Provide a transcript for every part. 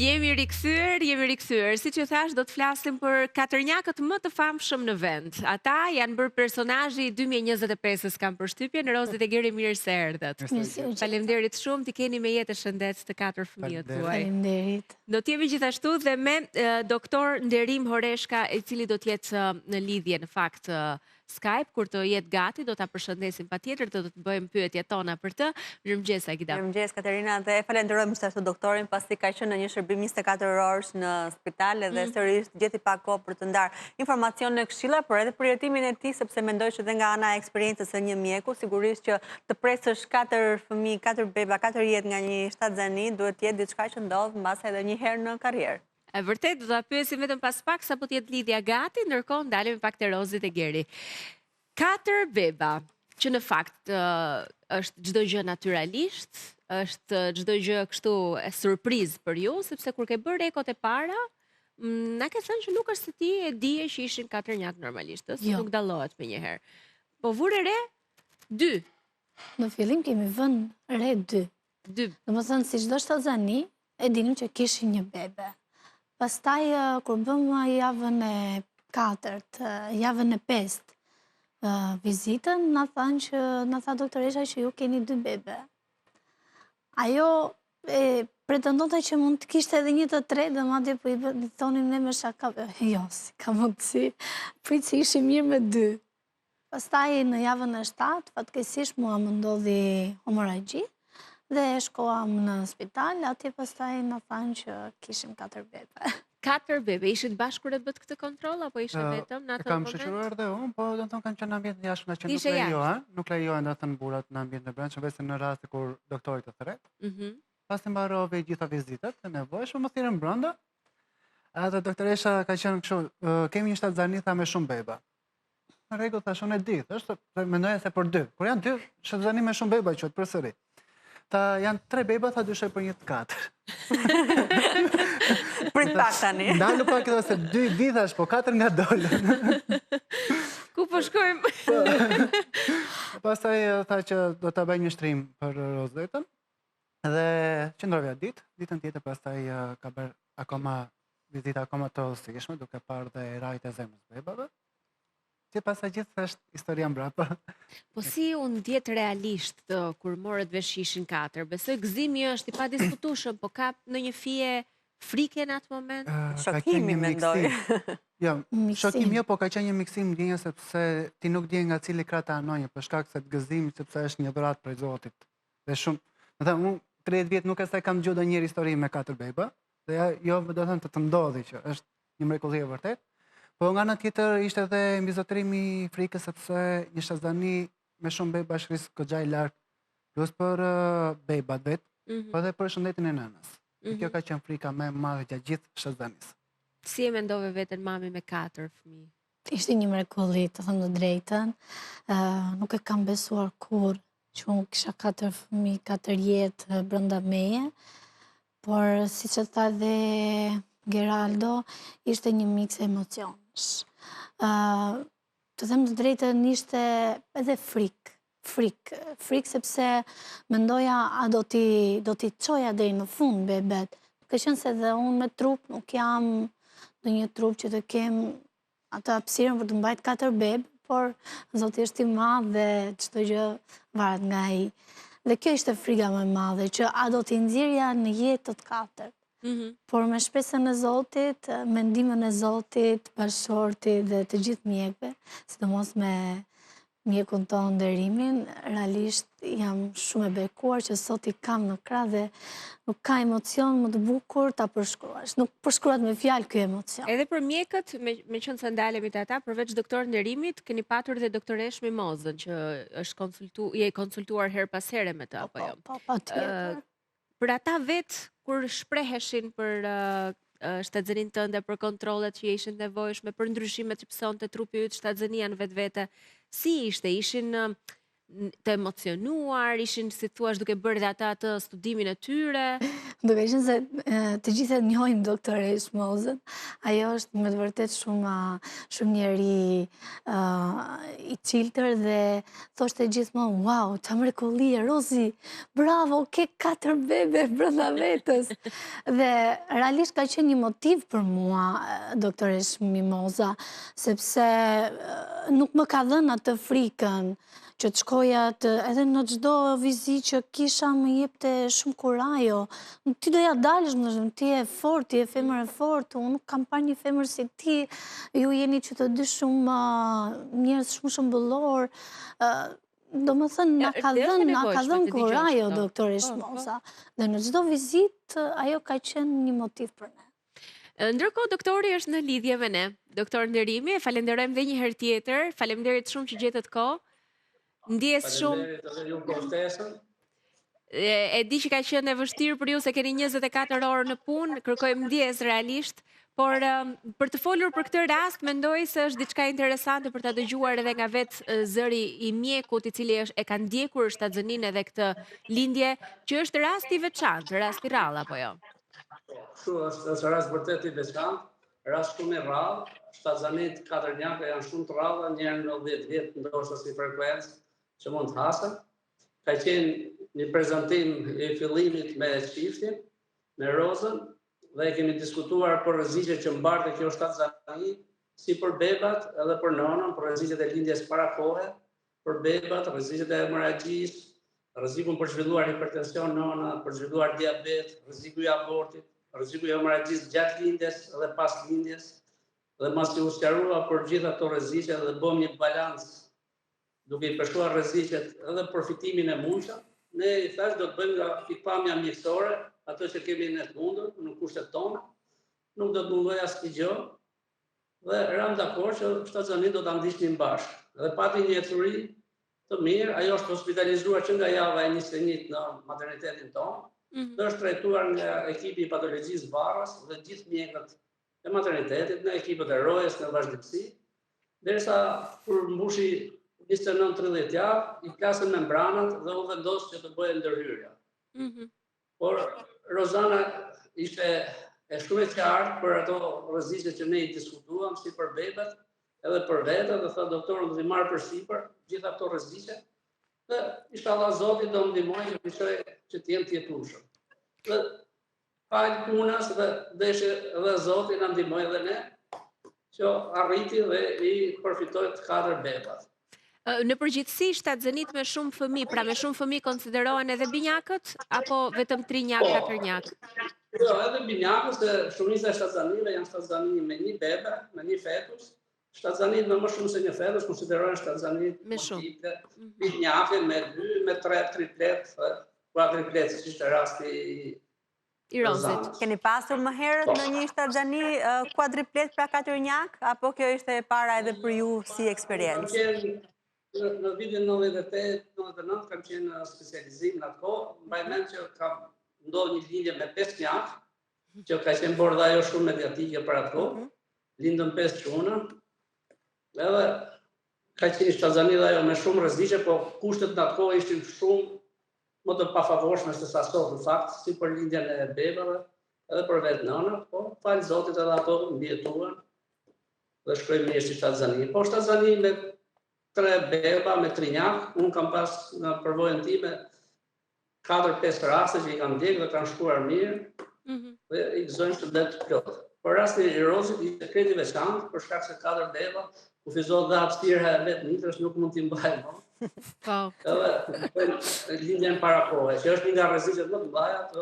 Jemi rikthyer. Siç e thash, do të flasim për katërnjakët më të famshëm në vend. Ata janë bërë personazhi i 2025-s, kam përshtypjen. Rozi dhe Geri, mirë se erdhët. Faleminderit shumë, ti keni me jetë shëndet të katër fëmijët tuaj. Faleminderit. Do të jemi gjithashtu dhe me doktor Nderim Horeshka, i cili do të jetë në lidhje në fakt Skype, kur të jetë gati, do ta përshëndesim patjetër, do të bëjmë pyetjet tona për të. Mirëmëngjes Agida. Mirëmëngjes Katerina, dhe falenderojmë gjithashtu doktorin pasi ka qenë në një shërbim 24 orësh në spital dhe sërish gjeti pak kohë për të ndarë informacione këshilla, por edhe për jetimin e tij, sepse mendoj që dhe nga ana e eksperiencës së një mjeku, sigurisht që të presësh 4 fëmijë, 4 beba, 4 jetë nga një shtatzani, duhet të jetë diçka që ndodh mbas edhe një herë në karrierë. E vërtet, do ta pyesim vetëm pas pak sa po të jetë lidhja gati, ndërkohë ndalemi pak te Rozi dhe Geri. 4 beba, që në fakt është çdo gjë natyralisht, është çdo gjë kështu e surprizë për ju, sepse kur ke bërë ekot e para, na ke thënë që nuk është se ti e dije që ishin 4 njakë normalisht, se nuk dallohet me njëherë. Po vure re 2. Në fillim kemi vënë re 2. Domethënë si çdo shtatzani, e dinim që kishin një bebe. Pastaj kur bëm javën e 4, javën e 5 vizitën, na tha doktoresha që ju keni 2 bebe. Ajo pretendonte që mund të kishte edhe një të tretë, dhe madje po i thonim ne me shaka, jo, si ka mundësi, prit se ishim mirë me 2. Pastaj në javën e 7, fatkeqësisht mua më ndodhi hemorragji dhe shkoam në spital, atje pastaj na thanë që kishim 4 bebe. 4 bebe, ishit bashkë kur e bët këtë kontroll, apo ishe vetëm në atë moment? Kam shoqëruar dhe unë, po do të thonë kanë qenë në ambient në jashtë, që nuk lejohen do të thënë burrat në ambient në brendshëm, vetëm në rast kur doktori të thret. Pasi mbarove gjitha vizitat e nevojshme, më thirrën brenda. Atë doktoresha ka qenë kështu, kemi një shtatzani tha me shumë beba. Në rregull, thash unë e di, mendoja se për 2. Kur janë 2 shtatzani me shumë beba quhet përsëri. Ta janë 3 beba, tha dyshoj për një të 4. Prit pak tani. Ndalu pak edhe se 2 dithash, po 4 nga dolën. Ku po shkojmë? Pastaj tha që do ta bëj një shtrim për Rozetën. Dhe qëndrova ditën tjetër pastaj ka bërë akoma vizita akoma të rëndësishme, duke parë dhe rajt e zemrës bebave. Që pas gjithë është historia mbrapa. Po si unë ndjet realisht kur morët vesh ishin 4? Besoj gëzimi është i padiskutueshëm, po ka në një fije frike në atë moment? Shokimi mendoj. Jo, shokim jo, po ka qenë një miksim ndjenja sepse ti nuk di nga cili krah ta anonje, për shkak se të gëzimit, sepse është një dhuratë prej Zotit. Dhe shumë, do të thënë, unë 30 vjet nuk e sa kam dëgjuar ndonjëherë histori me 4 beba, dhe jo do të thënë të ndodhi që është një mrekulli e vërtetë. Po nga ana tjetër ishte edhe mbizotrimi frikës sepse një shtatzani me shumë beba është risk goxha i lartë, plus për bebat vet, po edhe për shëndetin e nënës. Kjo ka qenë frika më e madhe gjatë gjithë shtatzanisë. Si e mendove veten mami me 4 fëmijë? Ishte një mrekulli, të them të drejtën. Nuk e kam besuar kurrë që unë kisha 4 fëmijë, 4 jetë brenda meje, por siç e tha dhe Geraldo, ishte një miks emocionesh. Të them të drejtën, ishte edhe frikë sepse mendoja a do t'i çoja deri në fund bebet. Ka qenë se dhe unë me trup nuk jam në një trup që të kem atë hapësirën për të mbajt 4 bebë, por Zoti është i madh dhe çdo gjë varet nga ai. Dhe kjo ishte frika më e madhe, që a do t'i nxjerrja në jetë të 4. Por me shpresën e Zotit, me ndihmën e Zotit, bashkëshortit dhe të gjithë mjekëve, sidomos me mjekun tonë Nderimin, realisht jam shumë e bekuar që sot i kam në krah dhe nuk ka emocion më të bukur ta përshkruash. Nuk përshkruat me fjalë ky emocion. Edhe për mjekët, me qenë se ndalemi te ata, përveç doktor Nderimit, keni patur dhe doktoresh Mimozën, që është konsultuar her pas here me të, apo jo? Po, patjetër. Për ata vetë, kur shpreheshin për shtatzanin tënde, për kontrollet që ishin nevojshme, për ndryshimet që pësonte trupi yt, shtatzania në vetvete, si ishte? Ishin të emocionuar, ishin, si thua, duke bërë dhe ata të studimin e tyre? Duke qenë se të gjithë e njohin doktore Shmozën, ajo është me të vërtet shumë njeri i qiltër dhe thoshte gjithmonë, wow, qa mrekullie, Rozi, bravo, ke 4 bebe brenda vetës. Dhe realisht ka qenë një motiv për mua, doktore Shmimoza, sepse nuk më ka dhënë atë frikën, që të shkoja edhe në çdo vizit që kisha më jepte shumë kurajo. Ti doja dalësh, më thënë, ti je fort, ti je femër e fort, unë nuk kam parë një femër si ti, ju jeni që të dy shumë njerëz shumë shëmbëllor. Do më thënë, na ka dhënë kurajo, doktore Shmoza. Dhe në çdo vizit, ajo ka qenë një motiv për ne. Ndërkohë, doktori është në lidhje me ne. Doktor Nderimi, e falenderojmë dhe një herë tjetër. Faleminderit shumë që gjetët kohë. Ndjes shumë. E di që ka qenë e vështirë për ju se keni 24 orë në punë, kërkojmë ndjes realisht, por për të folur për këtë rast, mendoj se është diçka interesante për ta dëgjuar edhe nga vetë zëri i mjekut i cili e ka ndjekur shtatzënin edhe këtë lindje, që është rast i veçantë, rast i rrallë apo jo? Është rast vërtet i veçantë, rast shumë i rrallë. Shtatzënit katërnjake janë shumë të rralla, njerë në 10 vjetë ndoshta si frekuencë që mund të hasën. Ka qenë një prezantim i fillimit me çiftin, me Rozën, dhe kemi diskutuar për rreziqet që mbarte kjo shtatzëni, si për bebat edhe për nënën, për rreziqet e lindjes para kohe, për bebat, rreziqet e hemorragjisë, rrezikun për zhvilluar hipertension nëna, për zhvilluar diabet, rreziku i abortit, rreziku i hemorragjisë gjatë lindjes edhe pas lindjes. Dhe mas që u sqarua për gjitha ato rreziqe dhe bëm një balancë duke i përshkruar rreziqet edhe përfitimin e mundshëm, ne i thash do të bëjmë nga pikpamja mjekësore ato që kemi ne të mundur në kushtet tona, nuk do të mungojë asnjë gjë dhe ram dakord që shtatzënit do ta ndiqnin bashkë. Dhe pati një ecuri të mirë, ajo është hospitalizuar që nga java e 21 në maternitetin tonë, dhe është trajtuar nga ekipi i patologjisë varrës dhe gjithë mjekët e maternitetit, në ekipet e rojës, në vazhdimsi, derisa kur mbushi 29-30 javë, i plasën membranat dhe u vendos që të bëjë ndërhyrja. Por Rozana ishte e shumë e qartë për ato rreziqe që ne i diskutuam, si për bebet, edhe për vete, dhe tha doktorë do t'i marrë përsipër gjitha ato rreziqe, dhe inshallah Zoti do më ndihmojë që fishoj që të jem të jetueshëm. Dhe falë punës dhe deshe dhe Zoti na ndihmoi edhe ne, që arriti dhe i përfitoi të 4 bebat. Në përgjithësi, shtatzënit me shumë fëmijë, pra me shumë fëmijë konsiderohen edhe binjakët, apo vetëm 3-njak, 4-njak? Jo, edhe binjakët, se shumica e shtatzënive janë shtatzëni me një bebe, me një fetus. Shtatzënit me më shumë se një fetus konsiderohen shtatzënit multiple, binjake me 2, me 3, triplet, quadriplet, si ishte rasti i Rozit. Keni pasur më herët në një shtatzëni quadriplet pra 4-njak, apo kjo ishte e para edhe për ju si eksperiencë? Në vitin 98-99 kam qenë në specializim në atë kohë, mbaj mend që kam ndodhur një lindje me 5 njak, që ka qenë bërë dhe ajo shumë mediatike për atë kohë, lindën 5 çuna, edhe ka qenë shtatzëni dhe ajo me shumë rreziqe, po kushtet në atë kohë ishin shumë më të pafavorshme se sa sot në fakt, si për lindjen e bebave, edhe për vetë nëna, po falë Zotit edhe ato mbijetuan dhe shkojmë mirë si shtatzëni. Po shtatzëni me 3 beba, me 3 njak, unë kam pas në përvojën time 4-5 raste që i kam ndjekë dhe kanë shkuar mirë dhe i gëzojnë që dhe të plotë. Por rasti i Rozit ishte kreti veçantë, për shkak se 4 beba, kufizohet dhe hapësira e vetë nitrës nuk mund t'i mbajë më. Edhe lindjen para kohë, që është një nga rreziqet më të mëdha të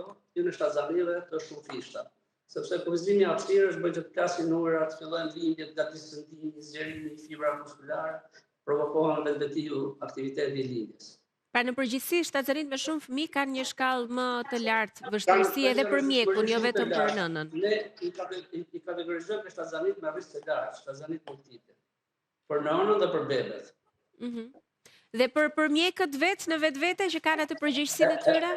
në shtatzënive të shufishta. Sepse kufizimi i hapësirës bën që të plasin ujërat, fillojnë lindjet nga disentimi, zgjerimi i fibra muskulare, provokohen vetvetiju aktiviteti i lindjes. Pra në përgjithësi, shtatzënit me shumë fëmijë kanë një shkallë më të lartë vështirësi edhe për mjekun, jo vetëm për nënën. Ne i kategorizojmë shtatzënit me rrezik të lartë, shtatzënit multiple. Për nënën dhe për bebet. Dhe për mjekët vetë në vetvete që kanë atë përgjegjësinë e tyre?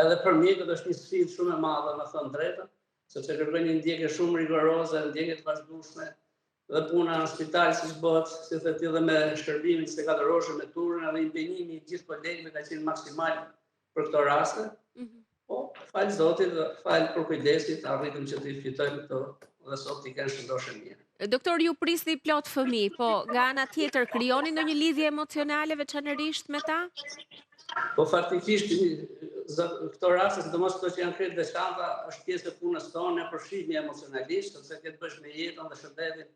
Edhe për mjekët është një sfidë shumë e madhe, me thënë drejtën, sepse kërkojnë një ndjekje shumë rigoroze, ndjekje të vazhdueshme, dhe puna në spital si bëhet, si thëti dhe me shërbimin 24 orë me turne, punën edhe impenjimi i gjithë kolegëve ka qenë maksimal për këto raste. Po, falë Zotit dhe falë për kujdesit, arritëm që t'i fitojmë këto dhe sot t'i kenë shëndoshën mirë. Doktor, ju prisni plot fëmijë, po nga ana tjetër krijoni ndonjë lidhje emocionale veçanërisht me ta? Po faktikisht këto raste, sidomos këto që janë krejt veçanta, është pjesë e punës tonë, ne përfshihemi emocionalisht, sepse këtë bësh me jetën dhe shëndetin.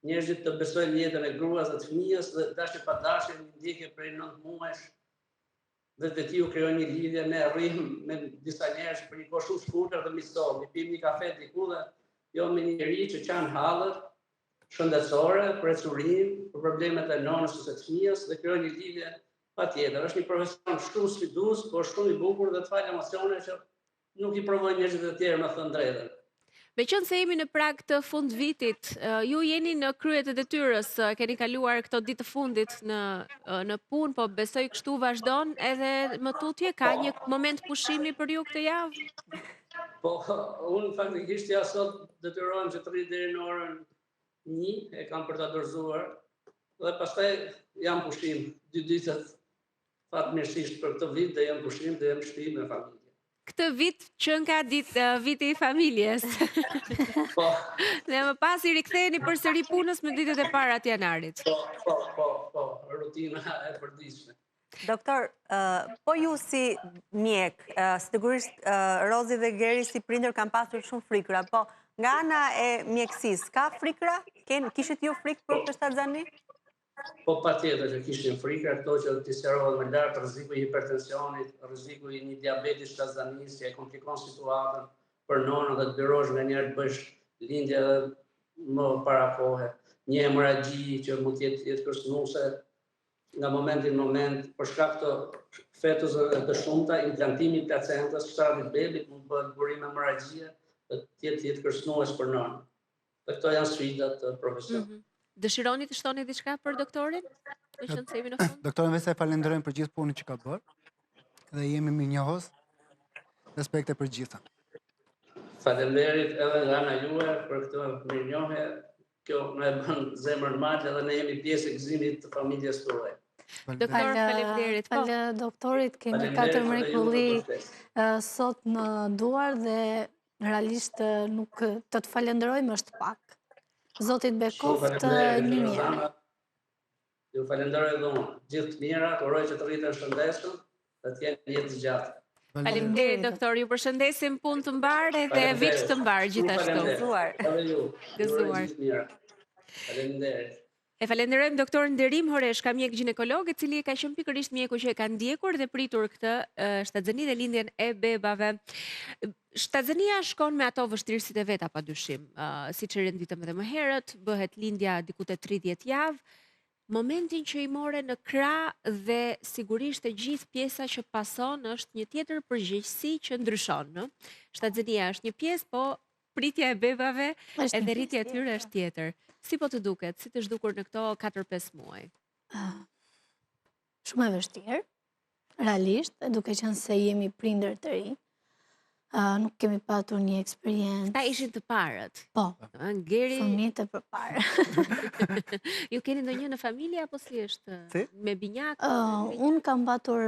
Njerëzit të besojnë jetën e gruas dhe të fëmijës dhe dashje pa dashje, një ndjekje prej 9 muajsh, dhe të tij u krijoi një lidhje, ne arrim me disa njerëz për një kohë shumë shkurtër dhe miqësor, pim një kafe diku dhe jo me një njerëz që kanë hallët shëndetësore, për ecurim, për problemet e nonës ose të fëmijës dhe krijoi një lidhje patjetër. Është një profesion shumë sfidues, por shumë i bukur dhe të falë emocione që nuk i provojnë njerëzit e tjerë, me thënë drejtën. Meqenëse se jemi në prag të fund vitit, ju jeni në krye të detyrës, keni kaluar këto ditë të fundit në punë, po besoj kështu vazhdon edhe më tutje, ka një moment pushimi për ju këtë javë? Po, unë faktikisht ja sot detyrohem që të rri deri në orën 1, e kam për ta dorëzuar, dhe pastaj jam pushim 2 ditët fatmirësisht për këtë vit dhe jam pushim dhe jam shtëpi me familje. Këtë vit që nga viti i familjes. Po. Dhe më pas i riktheheni përsëri punës me ditët e para të janarit. Po, rutina e përditshme. Doktor, po ju si mjek, sigurisht Rozi dhe Geri si prindër kanë pasur shumë frikëra, po nga ana e mjekësisë, ka frikëra? Kishit ju frikë për këtë shtatzani? Po patjetër që kishin frikë, ato që t'i sqarohen më lart rreziku i hipertensionit, rreziku i një diabeti shtatzanisë që e komplikon situatën për nonën dhe të dërosh nganjëherë të bësh lindje edhe më para kohe, një hemoragji që mund të jetë kërcënuese nga momenti në moment për shkak të fetuzave të shumta, implantimi i placentës, shtarit bebit mund të bëhet burim hemorragjie dhe të jetë kërcënues për nonën. Dhe këto janë sfidat të profesionit. Dëshironi të shtoni diçka për doktorin? Në qënë se jemi në fund? Doktorin vetë e falenderojmë për gjithë punën që ka bërë dhe jemi mirënjohës. Respekte për gjitha. Faleminderit edhe nga ana juaj për këtë mirënjohje. Kjo na e bën zemrën mal dhe ne jemi pjesë e gëzimit të familjes tuaj. Doktor, faleminderit. Falë doktorit, kemi 4 mrekulli sot në duar dhe realisht nuk të falenderojmë është pak. Zotit bekoft një mirë. Ju falenderoj dhe unë. Gjithë të mira, uroj që të rritën shëndetshëm dhe të jenë jetë zgjatë. Faleminderit doktor, ju përshëndesim punë të mbarë dhe vit të mbarë gjithashtu. Gëzuar. Faleminderit. E falenderojmë doktorin Derim Horeshka, mjek ginekolog, i cili ka qenë pikërisht mjeku që e ka ndjekur dhe pritur këtë shtatzëni dhe lindjen e bebave. Shtatzënia shkon me ato vështirësitë e veta padyshim. Siç e renditëm edhe më herët, bëhet lindja diku te 30 javë. Momentin që i more në krah dhe sigurisht e gjithë pjesa që pason është një tjetër përgjegjësi që ndryshon, no? Shtatzënia është një pjesë, po pritja e bebave edhe rritja e tyre është tjetër. Si po të duket? Si të zhdukur në këto 4-5 muaj? Shumë e vështirë, realisht, duke qenë se jemi prindër të ri, nuk kemi patur një eksperiencë. Ta ishin të parët? Po, Geri... fëmijët e përpara. Ju keni ndonjë në familje apo si është? Me binjak? Unë kam patur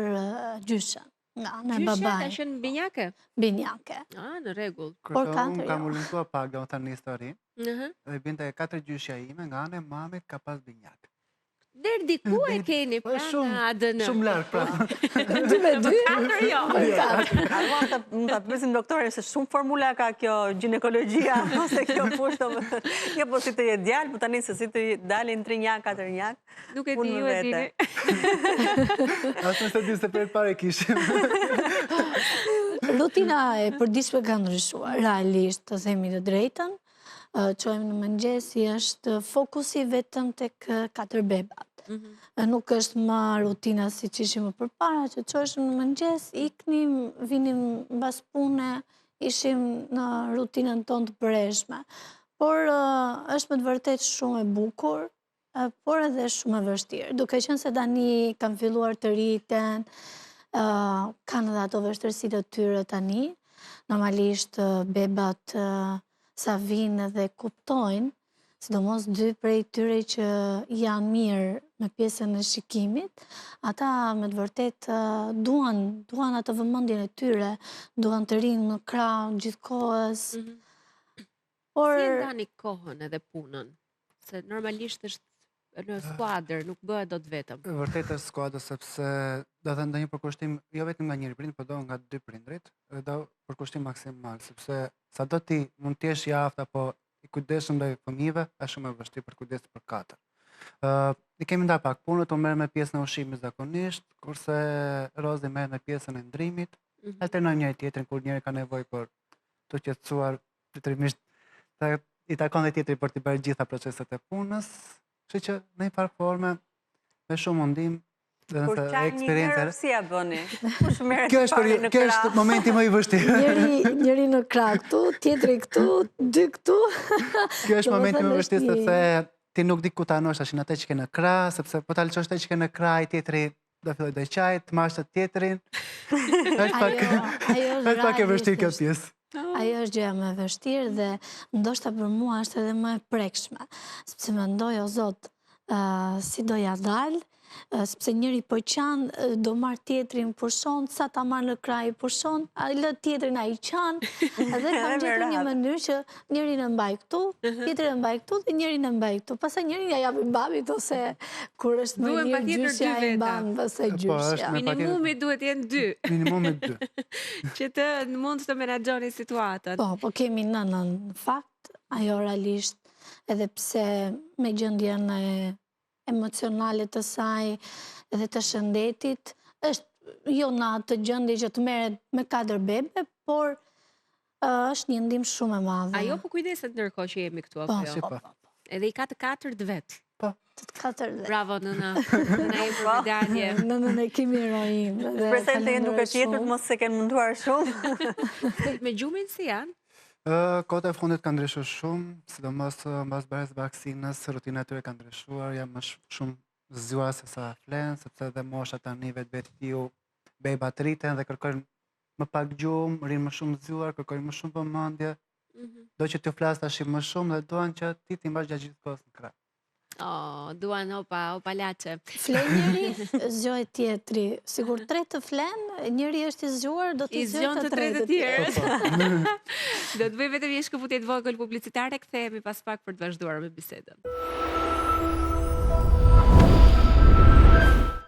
gjysha. Në babaj. Gjysha ka qenë binjake? Binjake. Në rregull. Unë kam ullëntua pak dhe më thënë një histori. Dhe binte 4 gjyshja ime nga anë e mamit ka pas binjake. Der diku e keni pra në ADN. Shumë larg pra. 2 4 jo. Mund ta pyesim doktorin se shumë formula ka kjo ginekologjia ose kjo fushë. Jo po si të jetë djalë, po tani se si të dalin 3 njak, 4 njak. Nuk e di ju e dini. Asë se di se për pare kishim. Rutina e përditshme ka ndryshuar, realisht të themi të drejtën. Qojmë në mëngjes i është fokusi vetëm tek 4 bebat. Nuk është më rutina si që ishim më përpara, që qojshëm në mëngjes, iknim, vinim mbas pune, ishim në rutinën tonë të breshme. Por është më të vërtet shumë e bukur, por edhe shumë e vështirë. Duke qenë se tani kanë filluar të rriten, kanë edhe ato vështërsitë të tyre tani, normalisht bebat sa vinë dhe kuptojnë, sidomos 2 prej tyre që janë mirë me pjesën e shikimit, ata me të vërtet duan atë vëmendjen e tyre, duan të rinë në krah gjithkohës. Por Si e ndani kohën edhe punën? Se normalisht është në skuadër, nuk bëhet dot vetëm. Vërtet është skuadër sepse do të ndonjë përkushtim jo vetëm nga njëri prind, por do nga dy prindrit, dhe do përkushtim maksimal, sepse sado ti mund të jesh i aftë apo i kujdesshëm ndaj fëmijëve, është shumë e vështirë për kujdes për katër. I kemi ndar pak punët, unë merr me pjesën e ushqimit zakonisht, kurse Rozi merr me pjesën e ndrimit. Alternojmë njëri tjetrin kur njëri ka nevojë për të qetësuar detyrimisht i takon dhe tjetri për të bërë gjitha proceset e punës. Kështu që në një farë forme me shumë mundim dhe Kur nëse qaj një eksperiencë. herë, si ja bëni? Kush merret Kjo pari në është krah? momenti më i vështirë. njëri në krah këtu, tjetri këtu, dy këtu. Kjo është momenti më i Domethënë vështirë është një- sepse ti nuk di ku ta anosh tashin atë që ke në krah, sepse po ta lëshosh atë që ke në krah, i tjetri do filloj të qaj, të marrësh të tjetrin. Është pak Ajo është është pak e vështirë kjo realisht. pjesë. Ajo është gjëja më e vështirë dhe ndoshta për mua është edhe më e prekshme, sepse mendoj o Zot, si do ja dal, sepse njëri po qan, do marr tjetrin pushon, sa ta marr në krah i pushon, ai lë tjetrin ai qan, edhe kam gjetur një mënyrë që njërin e mbaj këtu, tjetrin e mbaj këtu dhe njërin e mbaj këtu. Pastaj njërin ja japim babit ose kur është më Duhen mirë patjetër dy gjyshja e veta. mban pastaj Po, gjyshja. është me Minimumi duhet jenë 2 minimumi 2. që të mund të menaxhoni situatën. Po kemi nënën në fakt, ajo realisht, edhe pse me gjendjen emocionale të saj edhe të shëndetit, është jo në atë gjendje që të merret me 4 bebe, por është një ndim shumë e madhe. Ajo po kujdeset ndërkohë që jemi këtu apo jo? Po. Edhe i ka të 4 vet. Të 4 dhe. Bravo nëna. Nëna e për medalje. Nënën e kimi heroin. Shpresoj të jenë duke qetur, mos se kenë munduar shumë. Me gjumin si janë? Kohët e fundit kanë ndryshuar shumë, sidomos mbas bërjes vaksinës, rutina e tyre ka ndryshuar, janë më shumë zgjuar se sa flen, sepse edhe mosha tani vetë tiu bebat rriten dhe kërkojnë më pak gjumë, rinë më shumë zgjuar, kërkojnë më shumë vëmendje. Do që t'ju flas tash më shumë dhe duan që ti t'i mbash gjatë gjithë kohës në krah. Duan opa laçe. Flen njëri, zgjohet tjetri. Sigur 3 të flen, njëri është i zgjuar, do t'i zgjon të 3 të tjerë. Do të bëj vetëm një shkëputje të vogël publicitare, kthehemi pas pak për të vazhduar me bisedën.